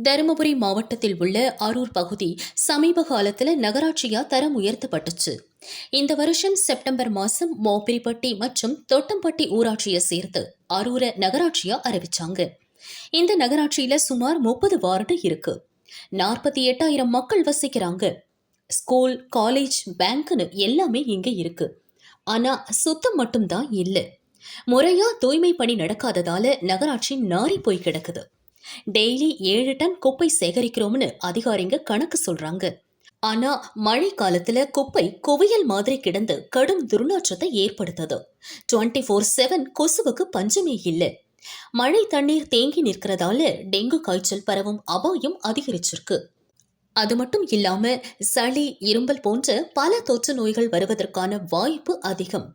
தருமபுரி மாவட்டத்தில் உள்ள அரூர் பகுதி சமீப காலத்தில் நகராட்சியா தரம் உயர்த்தப்பட்டுச்சு. இந்த வருஷம் செப்டம்பர் மாசம் மோப்பிரிப்பட்டி மற்றும் தொட்டம்பட்டி ஊராட்சியை சேர்த்து அரூரை நகராட்சியா அறிவிச்சாங்க. இந்த நகராட்சியில சுமார் 30 வார்டு இருக்கு. 48,000 மக்கள் வசிக்கிறாங்க. ஸ்கூல், காலேஜ், பேங்க்னு எல்லாமே இங்க இருக்கு. ஆனா சுத்தம் மட்டும்தான் இல்ல. முறையா தூய்மை பணி நடக்காததால நகராட்சி நாரி போய் கிடக்குது. டெய்லி 7 டன் குப்பை சேகரிக்கிறோம்னு அதிகாரிங்க கணக்கு சொல்றாங்க. ஆனா மழை காலத்துல குப்பை குவியல் மாதிரி கிடந்து கடும் துர்நாற்றத்தை ஏற்படுத்துது. 24/7 கொசுவுக்கு பஞ்சமே இல்ல. மழை தண்ணீர் தேங்கி நிற்கிறதால டெங்கு காய்ச்சல் பரவும் அபாயம் அதிகரிச்சிருக்கு. அது மட்டும் இல்லாம சளி, இரும்பல் போன்ற பல தொற்று நோய்கள் வருவதற்கான வாய்ப்பு அதிகம்.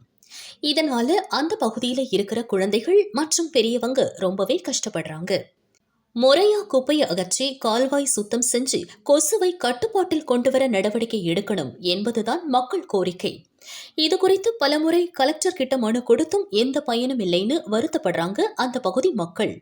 இதனால அந்த பகுதியில இருக்கிற குழந்தைகள் மற்றும் பெரியவங்க ரொம்பவே கஷ்டப்படுறாங்க. முறையா குப்பையை அகற்றி கால்வாய் சுத்தம் செஞ்சு கொசுவை கட்டுப்பாட்டில் கொண்டுவர நடவடிக்கை எடுக்கணும் என்பதுதான் மக்கள் கோரிக்கை. இதுகுறித்து பலமுறை கலெக்டர் கிட்ட மனு கொடுத்தும் எந்த பயனும் இல்லைன்னு வருத்தப்படுறாங்க அந்த பகுதி மக்கள்.